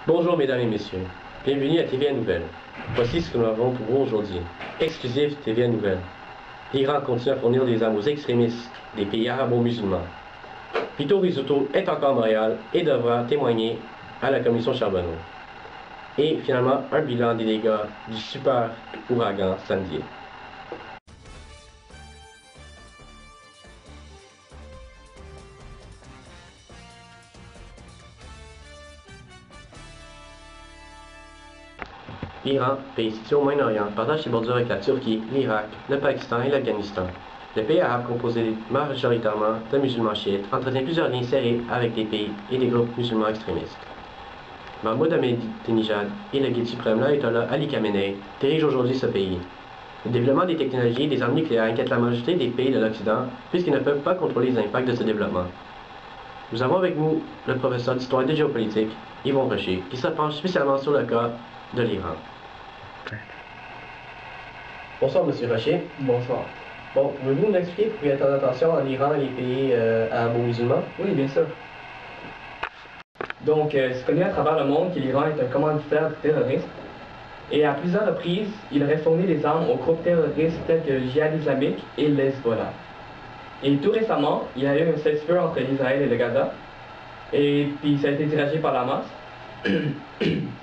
Bonjour mesdames et messieurs, bienvenue à TVA Nouvelles. Voici ce que nous avons pour vous aujourd'hui. Exclusif TVA Nouvelles. L'Iran continue à fournir des armes aux extrémistes des pays arabo-musulmans. Vito Rizzuto est encore à Montréal et devra témoigner à la commission Charbonneau. Et finalement, un bilan des dégâts du super ouragan Sandy. L'Iran, pays situé au Moyen-Orient, partage ses bordures avec la Turquie, l'Irak, le Pakistan et l'Afghanistan. Le pays arabe, composé majoritairement de musulmans chiites, entretient plusieurs liens serrés avec des pays et des groupes musulmans extrémistes. Mahmoud Ahmadinejad et le guide suprême l'Ayatollah Ali Khamenei dirigent aujourd'hui ce pays. Le développement des technologies et des armes nucléaires inquiète la majorité des pays de l'Occident puisqu'ils ne peuvent pas contrôler les impacts de ce développement. Nous avons avec nous le professeur d'histoire et de géopolitique, Yvon Rocher, qui se penche spécialement sur le cas de l'Iran. Bonsoir, M. Rocher. Bonsoir. Bon, pouvez-vous nous expliquer pourquoi il y a tant d'attention en Iran et les pays arabo-musulmans? Oui, bien sûr. Donc, c'est connu à travers le monde que l'Iran est un commanditaire terroriste. Et à plusieurs reprises, il aurait fourni des armes aux groupes terroristes tels que le Djihad islamique et le Hezbollah. Et tout récemment, il y a eu un cessez-le-feu entre Israël et le Gaza. Et puis, ça a été dirigé par la Hamas.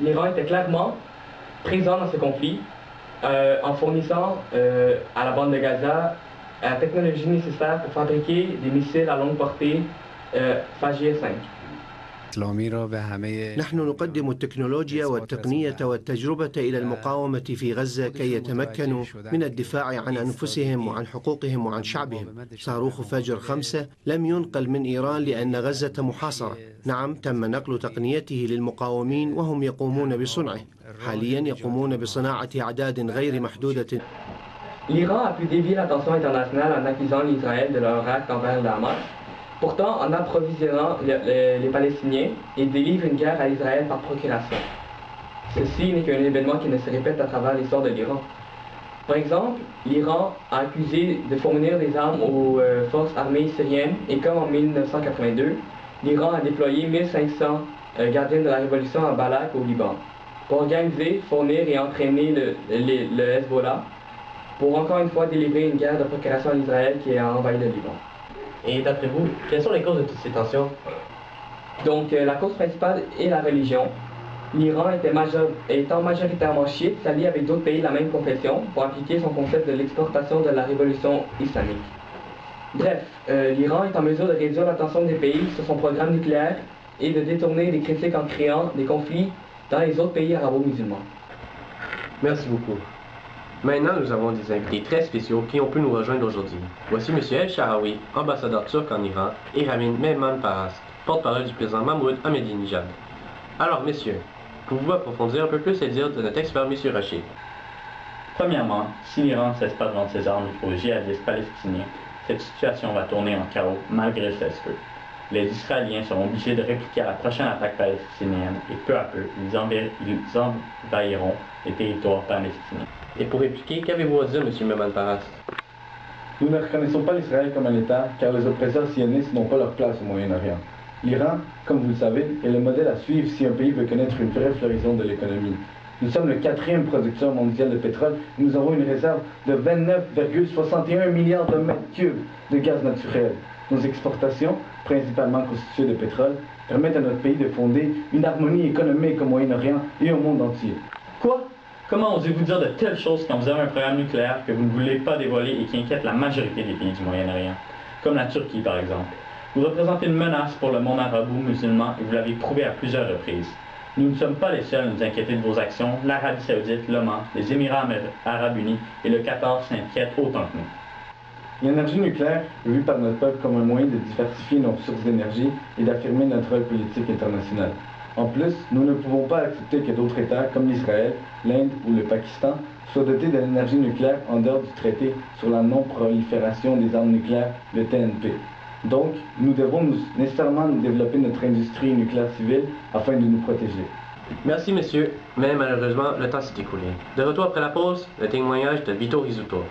L'Iran était clairement présent dans ce conflit en fournissant à la bande de Gaza la technologie nécessaire pour fabriquer des missiles à longue portée Fajr-5. نحن نقدم التكنولوجيا والتقنية والتجربة إلى المقاومة في غزة كي يتمكنوا من الدفاع عن أنفسهم وعن حقوقهم وعن شعبهم. صاروخ فجر 5 لم ينقل من إيران لأن غزة محاصرة. نعم، تم نقل تقنيته للمقاومين وهم يقومون بصنعه. حاليا يقومون بصناعة أعداد غير محدودة. L'Iran a pu dévier l'attention internationale en accusant l'Israël de leur acte envers le Hamas. Pourtant, en approvisionnant les Palestiniens, ils délivrent une guerre à Israël par procuration. Ceci n'est qu'un événement qui ne se répète à travers l'histoire de l'Iran. Par exemple, l'Iran a accusé de fournir des armes aux forces armées syriennes et comme en 1982, l'Iran a déployé 1500 gardiens de la révolution à Balak au Liban pour organiser, fournir et entraîner le Hezbollah pour encore une fois délivrer une guerre de procuration à Israël qui a envahi le Liban. Et d'après vous, quelles sont les causes de toutes ces tensions? Donc, la cause principale est la religion. L'Iran étant majoritairement chiite, s'allie avec d'autres pays de la même confession pour appliquer son concept de l'exportation de la révolution islamique. Bref, l'Iran est en mesure de réduire l'attention des pays sur son programme nucléaire et de détourner les critiques en créant des conflits dans les autres pays arabo-musulmans. Merci beaucoup. Maintenant, nous avons des invités très spéciaux qui ont pu nous rejoindre aujourd'hui. Voici M. El Sharawi, ambassadeur turc en Iran, et Ramin Mehman Paras, porte-parole du président Mahmoud Ahmadinejad. Alors, messieurs, pouvez-vous approfondir un peu plus et dire de notre expert, M. Rocher? Premièrement, si l'Iran ne cesse pas de vendre ses armes aux djihadistes palestiniens, cette situation va tourner en chaos malgré le cessez-le-feu. Les Israéliens seront obligés de répliquer à la prochaine attaque palestinienne et peu à peu, ils envahiront les territoires palestiniens. Et pour répliquer, qu'avez-vous à dire, M. Mehman Paras? Nous ne reconnaissons pas l'Israël comme un État car les oppresseurs sionistes n'ont pas leur place au Moyen-Orient. L'Iran, comme vous le savez, est le modèle à suivre si un pays veut connaître une vraie floraison de l'économie. Nous sommes le 4e producteur mondial de pétrole et nous avons une réserve de 29,61 milliards de mètres cubes de gaz naturel. Nos exportations, principalement constituées de pétrole, permettent à notre pays de fonder une harmonie économique au Moyen-Orient et au monde entier. Quoi? Comment osez-vous dire de telles choses quand vous avez un programme nucléaire que vous ne voulez pas dévoiler et qui inquiète la majorité des pays du Moyen-Orient, comme la Turquie par exemple? Vous représentez une menace pour le monde arabo-musulman et vous l'avez prouvé à plusieurs reprises. Nous ne sommes pas les seuls à nous inquiéter de vos actions. L'Arabie Saoudite, l'Oman, les Émirats Arabes Unis et le Qatar s'inquiètent autant que nous. L'énergie nucléaire est vue par notre peuple comme un moyen de diversifier nos ressources d'énergie et d'affirmer notre rôle politique international. En plus, nous ne pouvons pas accepter que d'autres États comme l'Israël, l'Inde ou le Pakistan soient dotés de l'énergie nucléaire en dehors du traité sur la non-prolifération des armes nucléaires, le TNP. Donc, nous devons nécessairement développer notre industrie nucléaire civile afin de nous protéger. Merci, messieurs, mais malheureusement, le temps s'est écoulé. De retour après la pause, le témoignage de Vito Rizzuto.